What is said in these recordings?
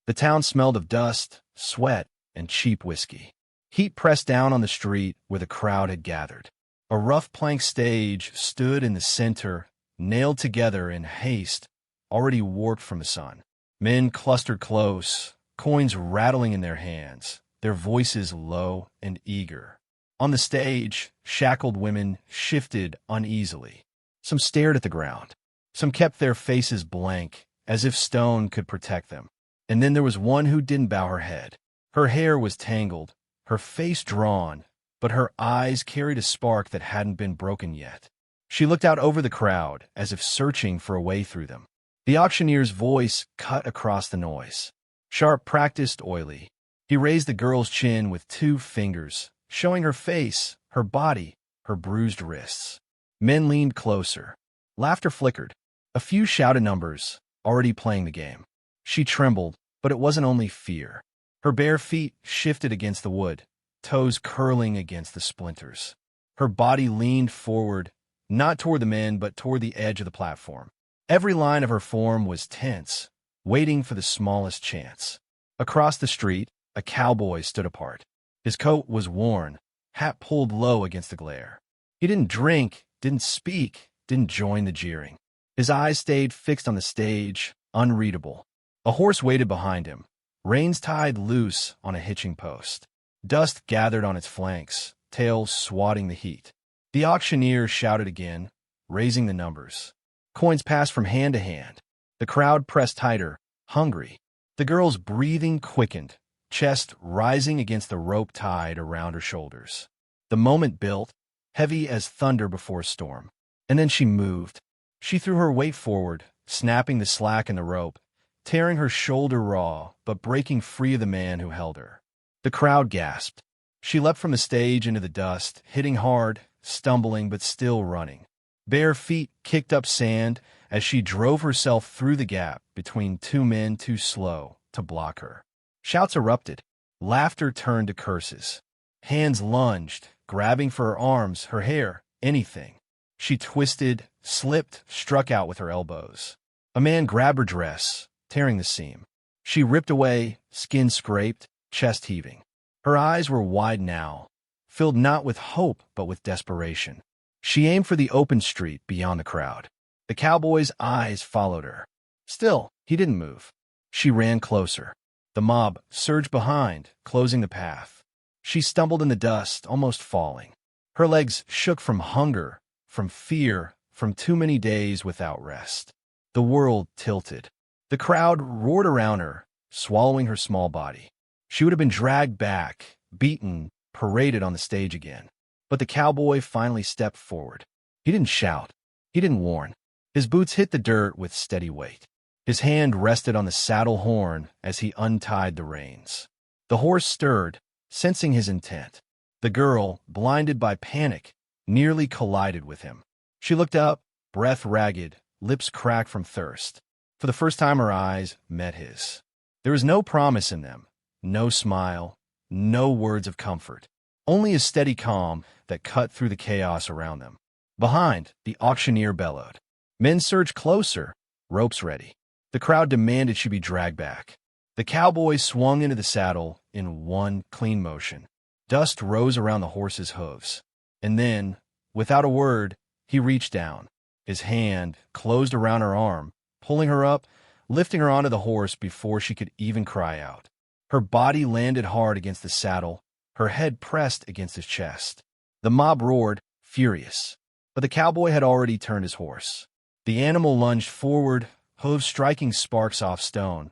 The town smelled of dust, sweat, and cheap whiskey. Heat pressed down on the street where the crowd had gathered. A rough plank stage stood in the center, nailed together in haste, already warped from the sun. Men clustered close, coins rattling in their hands, their voices low and eager. On the stage, shackled women shifted uneasily. Some stared at the ground. Some kept their faces blank, as if stone could protect them. And then there was one who didn't bow her head. Her hair was tangled, her face drawn, but her eyes carried a spark that hadn't been broken yet. She looked out over the crowd, as if searching for a way through them. The auctioneer's voice cut across the noise. Sharp, practiced, oily. He raised the girl's chin with 2 fingers, showing her face, her body, her bruised wrists. Men leaned closer. Laughter flickered. A few shouted numbers, already playing the game. She trembled, but it wasn't only fear. Her bare feet shifted against the wood, toes curling against the splinters. Her body leaned forward, not toward the men, but toward the edge of the platform. Every line of her form was tense, waiting for the smallest chance. Across the street, a cowboy stood apart. His coat was worn, hat pulled low against the glare. He didn't drink, didn't speak, didn't join the jeering. His eyes stayed fixed on the stage, unreadable. A horse waited behind him, reins tied loose on a hitching post. Dust gathered on its flanks, tail swatting the heat. The auctioneer shouted again, raising the numbers. Coins passed from hand to hand. The crowd pressed tighter, hungry. The girl's breathing quickened, chest rising against the rope tied around her shoulders. The moment built, heavy as thunder before a storm. And then she moved. She threw her weight forward, snapping the slack in the rope, tearing her shoulder raw, but breaking free of the man who held her. The crowd gasped. She leapt from the stage into the dust, hitting hard, stumbling but still running. Bare feet kicked up sand as she drove herself through the gap between 2 men too slow to block her. Shouts erupted. Laughter turned to curses. Hands lunged, grabbing for her arms, her hair, anything. She twisted, slipped, struck out with her elbows. A man grabbed her dress, tearing the seam. She ripped away, skin scraped, chest heaving. Her eyes were wide now, filled not with hope but with desperation. She aimed for the open street beyond the crowd. The cowboy's eyes followed her. Still, he didn't move. She ran closer. The mob surged behind, closing the path. She stumbled in the dust, almost falling. Her legs shook from hunger, from fear, from too many days without rest. The world tilted. The crowd roared around her, swallowing her small body. She would have been dragged back, beaten, paraded on the stage again. But the cowboy finally stepped forward. He didn't shout. He didn't warn. His boots hit the dirt with steady weight. His hand rested on the saddle horn as he untied the reins. The horse stirred, sensing his intent. The girl, blinded by panic, nearly collided with him. She looked up, breath ragged, lips cracked from thirst. For the first time her eyes met his. There was no promise in them, no smile, no words of comfort. Only a steady calm that cut through the chaos around them. Behind, the auctioneer bellowed. Men surged closer, ropes ready. The crowd demanded she be dragged back. The cowboy swung into the saddle in one clean motion. Dust rose around the horse's hooves. And then, without a word, he reached down. His hand closed around her arm, pulling her up, lifting her onto the horse before she could even cry out. Her body landed hard against the saddle, her head pressed against his chest. The mob roared, furious. But the cowboy had already turned his horse. The animal lunged forward, hooves striking sparks off stone,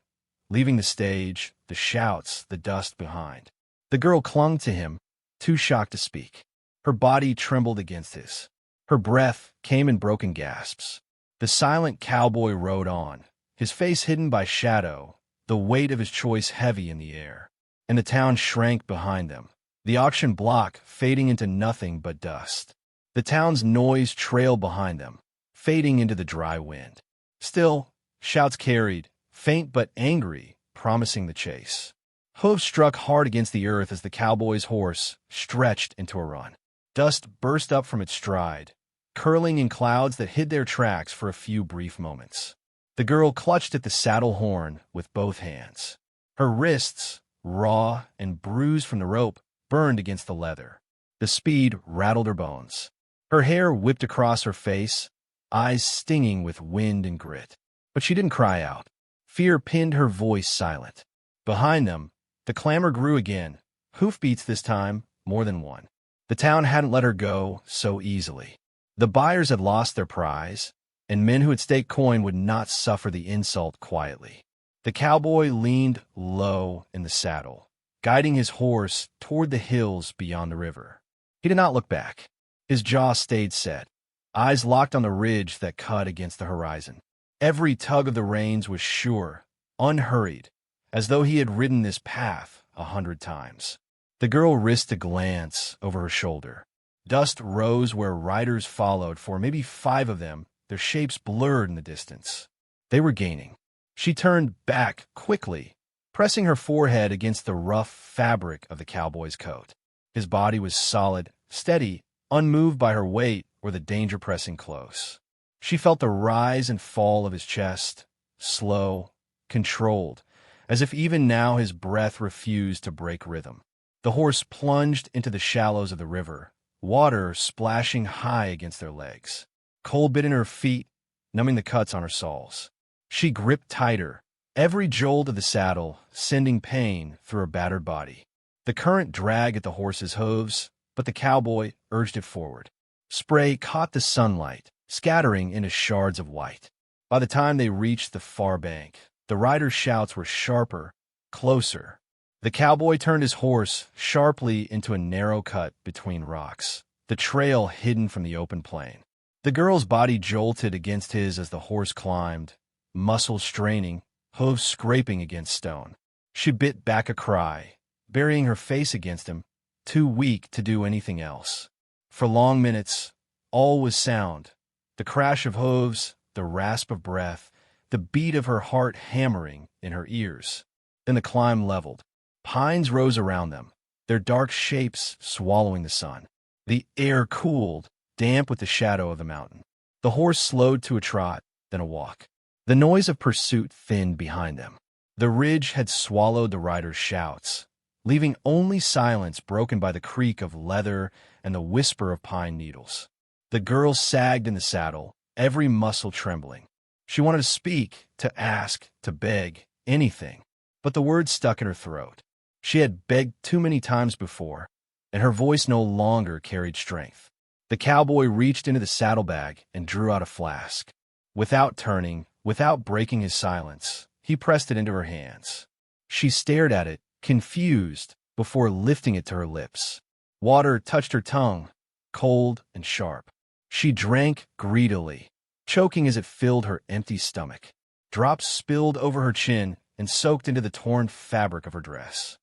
leaving the stage, the shouts, the dust behind. The girl clung to him, too shocked to speak. Her body trembled against his. Her breath came in broken gasps. The silent cowboy rode on, his face hidden by shadow, the weight of his choice heavy in the air. And the town shrank behind them, the auction block fading into nothing but dust. The town's noise trailed behind them, fading into the dry wind. Still, shouts carried, faint but angry, promising the chase. Hooves struck hard against the earth as the cowboy's horse stretched into a run. Dust burst up from its stride, curling in clouds that hid their tracks for a few brief moments. The girl clutched at the saddle horn with both hands. Her wrists, raw and bruised from the rope, burned against the leather. The speed rattled her bones. Her hair whipped across her face, eyes stinging with wind and grit. But she didn't cry out. Fear pinned her voice silent. Behind them, the clamor grew again, hoofbeats this time, more than one. The town hadn't let her go so easily. The buyers had lost their prize, and men who had staked coin would not suffer the insult quietly. The cowboy leaned low in the saddle, guiding his horse toward the hills beyond the river. He did not look back. His jaw stayed set, eyes locked on the ridge that cut against the horizon. Every tug of the reins was sure, unhurried, as though he had ridden this path 100 times. The girl risked a glance over her shoulder. Dust rose where riders followed, for maybe 5 of them, their shapes blurred in the distance. They were gaining. She turned back quickly, pressing her forehead against the rough fabric of the cowboy's coat. His body was solid, steady, unmoved by her weight or the danger pressing close. She felt the rise and fall of his chest, slow, controlled, as if even now his breath refused to break rhythm. The horse plunged into the shallows of the river, water splashing high against their legs. Cold bit in her feet, numbing the cuts on her soles. She gripped tighter, every jolt of the saddle sending pain through her battered body. The current dragged at the horse's hooves, but the cowboy urged it forward. Spray caught the sunlight, scattering into shards of white. By the time they reached the far bank, the riders' shouts were sharper, closer. The cowboy turned his horse sharply into a narrow cut between rocks, the trail hidden from the open plain. The girl's body jolted against his as the horse climbed, muscles straining, hooves scraping against stone. She bit back a cry, burying her face against him, too weak to do anything else. For long minutes, all was sound, the crash of hooves, the rasp of breath, the beat of her heart hammering in her ears. Then the climb leveled. Pines rose around them, their dark shapes swallowing the sun. The air cooled, damp with the shadow of the mountain. The horse slowed to a trot, then a walk. The noise of pursuit thinned behind them. The ridge had swallowed the riders' shouts, leaving only silence broken by the creak of leather and the whisper of pine needles. The girl sagged in the saddle, every muscle trembling. She wanted to speak, to ask, to beg, anything, but the words stuck in her throat. She had begged too many times before, and her voice no longer carried strength. The cowboy reached into the saddlebag and drew out a flask. Without turning, without breaking his silence, he pressed it into her hands. She stared at it, confused, before lifting it to her lips. Water touched her tongue, cold and sharp. She drank greedily, choking as it filled her empty stomach. Drops spilled over her chin and soaked into the torn fabric of her dress.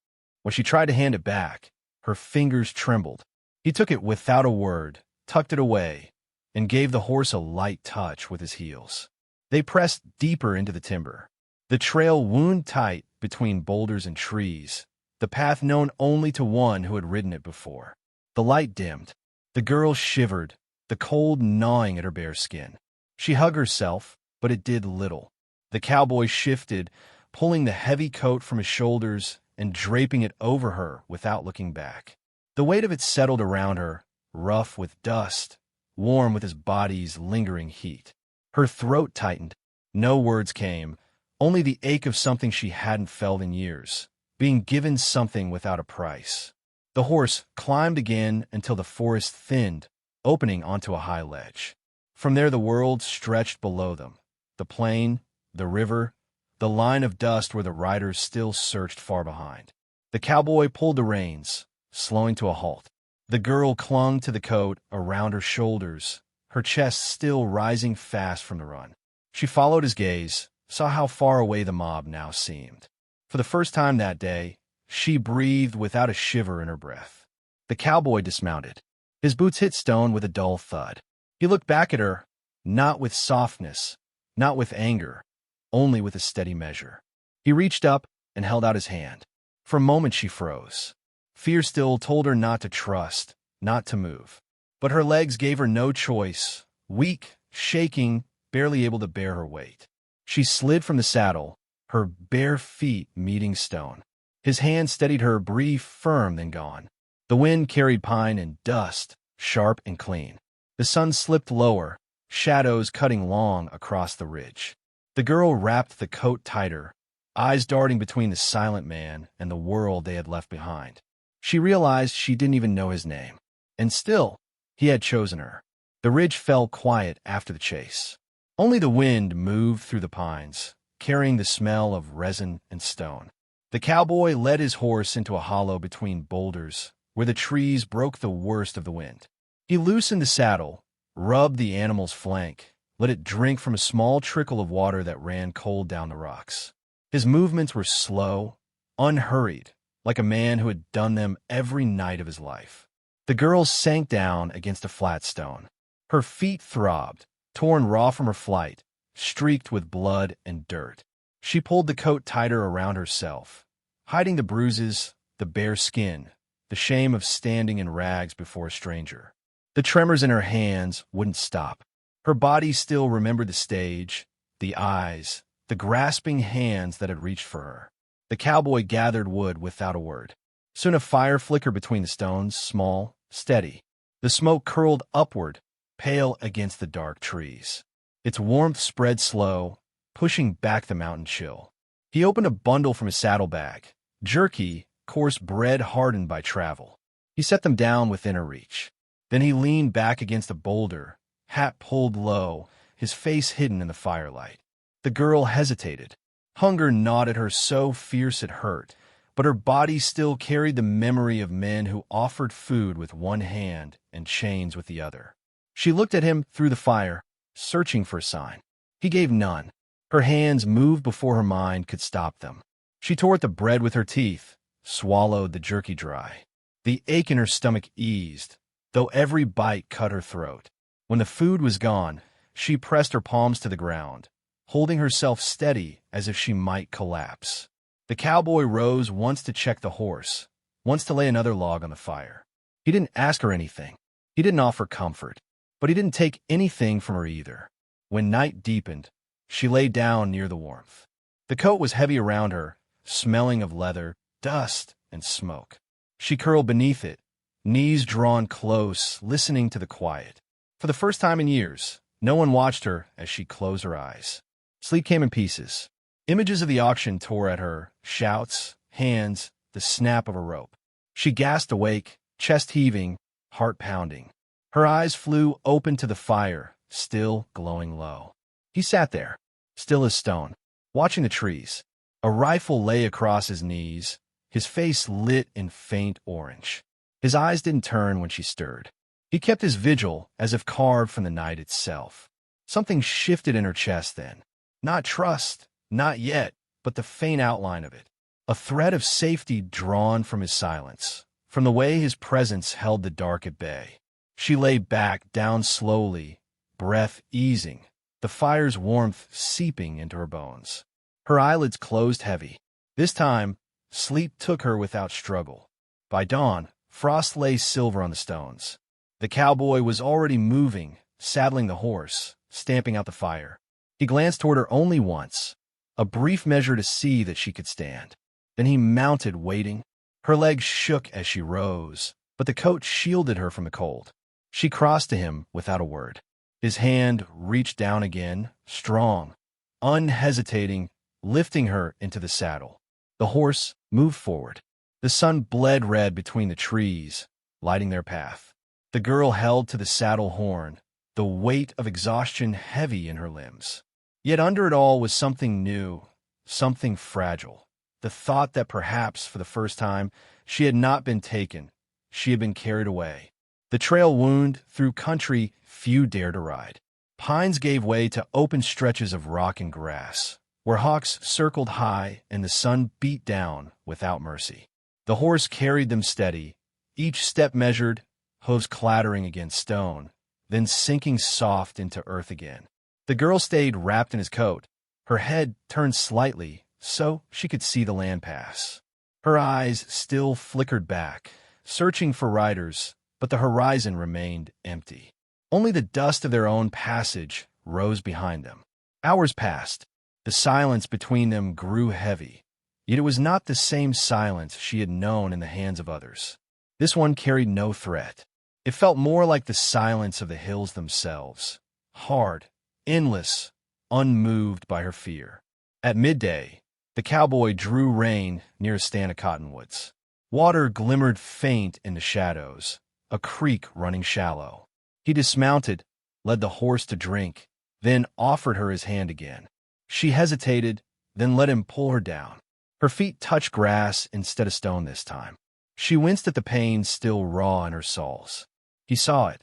When she tried to hand it back, her fingers trembled. He took it without a word, tucked it away, and gave the horse a light touch with his heels. They pressed deeper into the timber. The trail wound tight between boulders and trees, the path known only to one who had ridden it before. The light dimmed. The girl shivered, the cold gnawing at her bare skin. She hugged herself, but it did little. The cowboy shifted, pulling the heavy coat from his shoulders and draping it over her without looking back. The weight of it settled around her, rough with dust, warm with his body's lingering heat. Her throat tightened. No words came, only the ache of something she hadn't felt in years, being given something without a price. The horse climbed again until the forest thinned, opening onto a high ledge. From there the world stretched below them. The plain, the river, the line of dust where the riders still searched far behind. The cowboy pulled the reins, slowing to a halt. The girl clung to the coat around her shoulders, her chest still rising fast from the run. She followed his gaze, saw how far away the mob now seemed. For the first time that day, she breathed without a shiver in her breath. The cowboy dismounted. His boots hit stone with a dull thud. He looked back at her, not with softness, not with anger, only with a steady measure. He reached up and held out his hand. For a moment she froze. Fear still told her not to trust, not to move. But her legs gave her no choice, weak, shaking, barely able to bear her weight. She slid from the saddle, her bare feet meeting stone. His hand steadied her, brief, firm, then gone. The wind carried pine and dust, sharp and clean. The sun slipped lower, shadows cutting long across the ridge. The girl wrapped the coat tighter, eyes darting between the silent man and the world they had left behind. She realized she didn't even know his name. And still, he had chosen her. The ridge fell quiet after the chase. Only the wind moved through the pines, carrying the smell of resin and stone. The cowboy led his horse into a hollow between boulders, where the trees broke the worst of the wind. He loosened the saddle, rubbed the animal's flank, let it drink from a small trickle of water that ran cold down the rocks. His movements were slow, unhurried, like a man who had done them every night of his life. The girl sank down against a flat stone. Her feet throbbed, torn raw from her flight, streaked with blood and dirt. She pulled the coat tighter around herself, hiding the bruises, the bare skin, the shame of standing in rags before a stranger. The tremors in her hands wouldn't stop. Her body still remembered the stage, the eyes, the grasping hands that had reached for her. The cowboy gathered wood without a word. Soon a fire flickered between the stones, small, steady. The smoke curled upward, pale against the dark trees. Its warmth spread slow, pushing back the mountain chill. He opened a bundle from his saddlebag, jerky, coarse bread hardened by travel. He set them down within her reach. Then he leaned back against a boulder, hat pulled low, his face hidden in the firelight. The girl hesitated. Hunger gnawed at her so fierce it hurt, but her body still carried the memory of men who offered food with one hand and chains with the other. She looked at him through the fire, searching for a sign. He gave none. Her hands moved before her mind could stop them. She tore at the bread with her teeth, swallowed the jerky dry. The ache in her stomach eased, though every bite cut her throat. When the food was gone, she pressed her palms to the ground, holding herself steady as if she might collapse. The cowboy rose once to check the horse, once to lay another log on the fire. He didn't ask her anything. He didn't offer comfort, but he didn't take anything from her either. When night deepened, she lay down near the warmth. The coat was heavy around her, smelling of leather, dust, and smoke. She curled beneath it, knees drawn close, listening to the quiet. For the first time in years, no one watched her as she closed her eyes. Sleep came in pieces. Images of the auction tore at her, shouts, hands, the snap of a rope. She gasped awake, chest heaving, heart pounding. Her eyes flew open to the fire, still glowing low. He sat there, still as stone, watching the trees. A rifle lay across his knees, his face lit in faint orange. His eyes didn't turn when she stirred. He kept his vigil as if carved from the night itself. Something shifted in her chest then. Not trust, not yet, but the faint outline of it. A thread of safety drawn from his silence, from the way his presence held the dark at bay. She lay back, down slowly, breath easing, the fire's warmth seeping into her bones. Her eyelids closed heavy. This time, sleep took her without struggle. By dawn, frost lay silver on the stones. The cowboy was already moving, saddling the horse, stamping out the fire. He glanced toward her only once, a brief measure to see that she could stand. Then he mounted, waiting. Her legs shook as she rose, but the coat shielded her from the cold. She crossed to him without a word. His hand reached down again, strong, unhesitating, lifting her into the saddle. The horse moved forward. The sun bled red between the trees, lighting their path. The girl held to the saddle horn, the weight of exhaustion heavy in her limbs. Yet under it all was something new, something fragile. The thought that perhaps, for the first time, she had not been taken, she had been carried away. The trail wound through country few dared to ride. Pines gave way to open stretches of rock and grass, where hawks circled high and the sun beat down without mercy. The horse carried them steady, each step measured, hooves clattering against stone, then sinking soft into earth again. The girl stayed wrapped in his coat, her head turned slightly so she could see the land pass. Her eyes still flickered back, searching for riders, but the horizon remained empty. Only the dust of their own passage rose behind them. Hours passed. The silence between them grew heavy, yet it was not the same silence she had known in the hands of others. This one carried no threat. It felt more like the silence of the hills themselves, hard, endless, unmoved by her fear. At midday, the cowboy drew rein near a stand of cottonwoods. Water glimmered faint in the shadows, a creek running shallow. He dismounted, led the horse to drink, then offered her his hand again. She hesitated, then let him pull her down. Her feet touched grass instead of stone this time. She winced at the pain still raw in her soles. He saw it.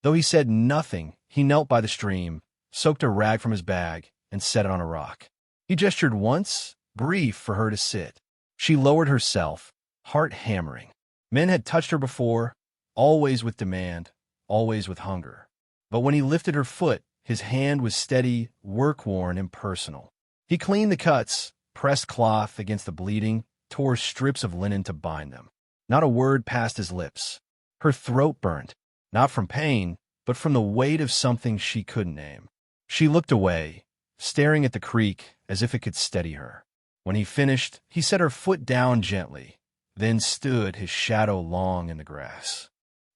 Though he said nothing, he knelt by the stream, soaked a rag from his bag, and set it on a rock. He gestured once, brief, for her to sit. She lowered herself, heart hammering. Men had touched her before, always with demand, always with hunger. But when he lifted her foot, his hand was steady, work-worn, impersonal. He cleaned the cuts, pressed cloth against the bleeding, tore strips of linen to bind them. Not a word passed his lips. Her throat burned, not from pain, but from the weight of something she couldn't name. She looked away, staring at the creek as if it could steady her. When he finished, he set her foot down gently, then stood, his shadow long in the grass.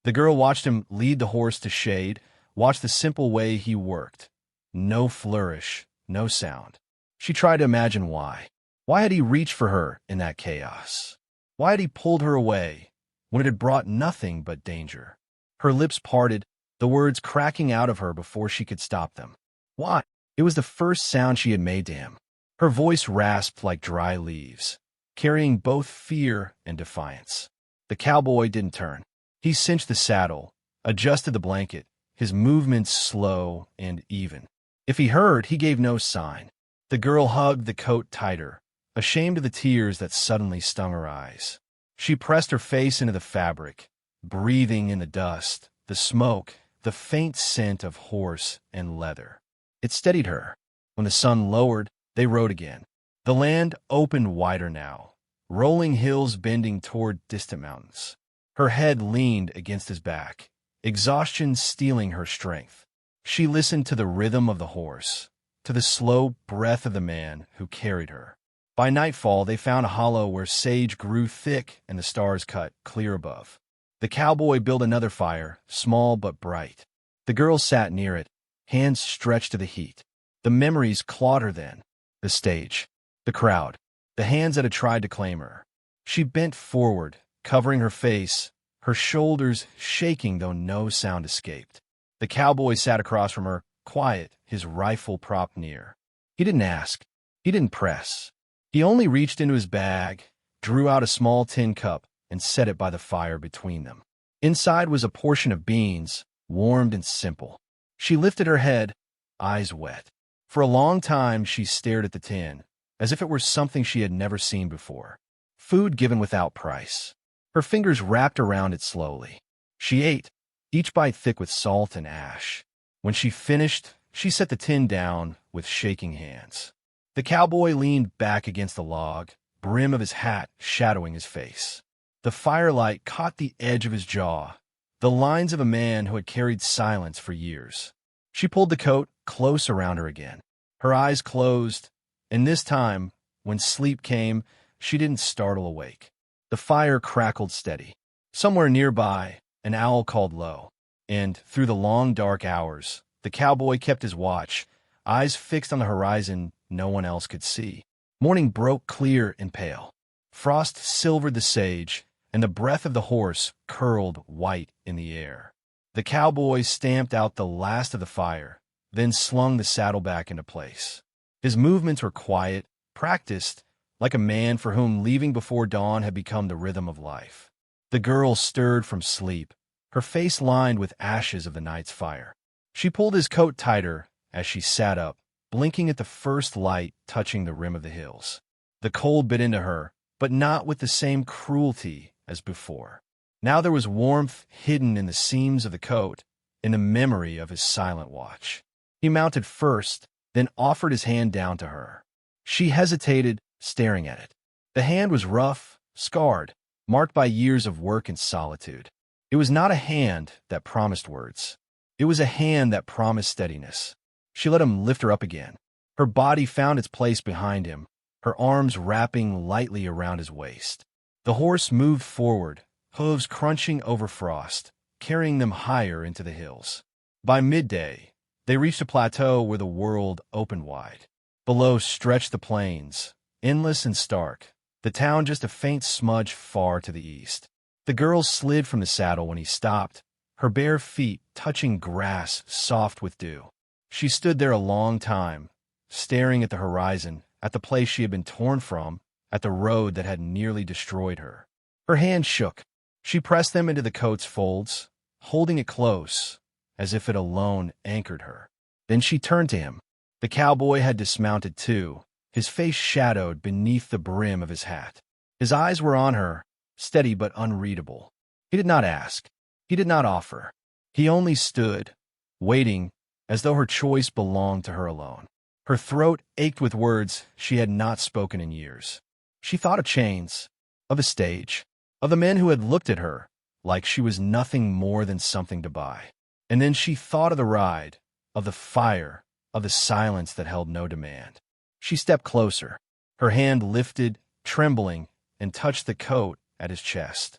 The girl watched him lead the horse to shade, watched the simple way he worked. No flourish, no sound. She tried to imagine why. Why had he reached for her in that chaos? Why had he pulled her away when it had brought nothing but danger? Her lips parted, the words cracking out of her before she could stop them. Why? It was the first sound she had made to him. Her voice rasped like dry leaves, carrying both fear and defiance. The cowboy didn't turn. He cinched the saddle, adjusted the blanket, his movements slow and even. If he heard, he gave no sign. The girl hugged the coat tighter, ashamed of the tears that suddenly stung her eyes. She pressed her face into the fabric, breathing in the dust, the smoke, the faint scent of horse and leather. It steadied her. When the sun lowered, they rode again. The land opened wider now, rolling hills bending toward distant mountains. Her head leaned against his back, exhaustion stealing her strength. She listened to the rhythm of the horse, to the slow breath of the man who carried her. By nightfall, they found a hollow where sage grew thick and the stars cut clear above. The cowboy built another fire, small but bright. The girl sat near it, hands stretched to the heat. The memories clawed her then. The stage, the crowd, the hands that had tried to claim her. She bent forward, covering her face, her shoulders shaking though no sound escaped. The cowboy sat across from her, quiet, his rifle propped near. He didn't ask. He didn't press. He only reached into his bag, drew out a small tin cup, and set it by the fire between them. Inside was a portion of beans, warmed and simple. She lifted her head, eyes wet. For a long time she stared at the tin, as if it were something she had never seen before. Food given without price. Her fingers wrapped around it slowly. She ate, each bite thick with salt and ash. When she finished, she set the tin down with shaking hands. The cowboy leaned back against the log, brim of his hat shadowing his face. The firelight caught the edge of his jaw, the lines of a man who had carried silence for years. She pulled the coat close around her again. Her eyes closed, and this time, when sleep came, she didn't startle awake. The fire crackled steady. Somewhere nearby, an owl called low, and through the long dark hours, the cowboy kept his watch, eyes fixed on the horizon no one else could see. Morning broke clear and pale. Frost silvered the sage, and the breath of the horse curled white in the air. The cowboy stamped out the last of the fire, then slung the saddle back into place. His movements were quiet, practiced, like a man for whom leaving before dawn had become the rhythm of life. The girl stirred from sleep, her face lined with ashes of the night's fire. She pulled his coat tighter as she sat up, blinking at the first light touching the rim of the hills. The cold bit into her, but not with the same cruelty as before. Now there was warmth hidden in the seams of the coat, in the memory of his silent watch. He mounted first, then offered his hand down to her. She hesitated, staring at it. The hand was rough, scarred, marked by years of work and solitude. It was not a hand that promised words. It was a hand that promised steadiness. She let him lift her up again. Her body found its place behind him, her arms wrapping lightly around his waist. The horse moved forward, hooves crunching over frost, carrying them higher into the hills. By midday, they reached a plateau where the world opened wide. Below stretched the plains, endless and stark, the town just a faint smudge far to the east. The girl slid from the saddle when he stopped, her bare feet touching grass soft with dew. She stood there a long time, staring at the horizon, at the place she had been torn from, at the road that had nearly destroyed her. Her hands shook. She pressed them into the coat's folds, holding it close, as if it alone anchored her. Then she turned to him. The cowboy had dismounted too, his face shadowed beneath the brim of his hat. His eyes were on her, steady but unreadable. He did not ask. He did not offer. He only stood, waiting, as though her choice belonged to her alone. Her throat ached with words she had not spoken in years. She thought of chains, of a stage, of the men who had looked at her like she was nothing more than something to buy. And then she thought of the ride, of the fire, of the silence that held no demand. She stepped closer, her hand lifted, trembling, and touched the coat at his chest,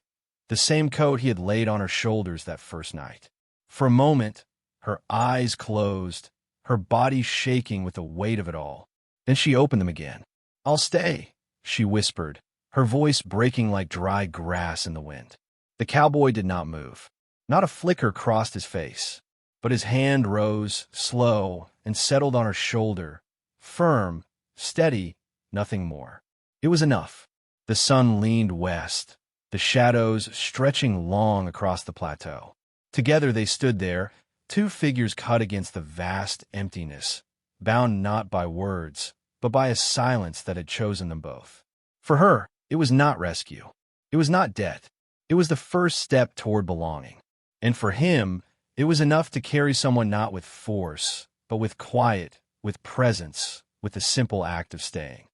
the same coat he had laid on her shoulders that first night. For a moment, her eyes closed, her body shaking with the weight of it all. Then she opened them again. "I'll stay," she whispered, her voice breaking like dry grass in the wind. The cowboy did not move. Not a flicker crossed his face, but his hand rose, slow, and settled on her shoulder, firm, steady, nothing more. It was enough. The sun leaned west, the shadows stretching long across the plateau. Together they stood there, two figures cut against the vast emptiness, bound not by words, but by a silence that had chosen them both. For her, it was not rescue. It was not debt. It was the first step toward belonging. And for him, it was enough to carry someone not with force, but with quiet, with presence, with the simple act of staying.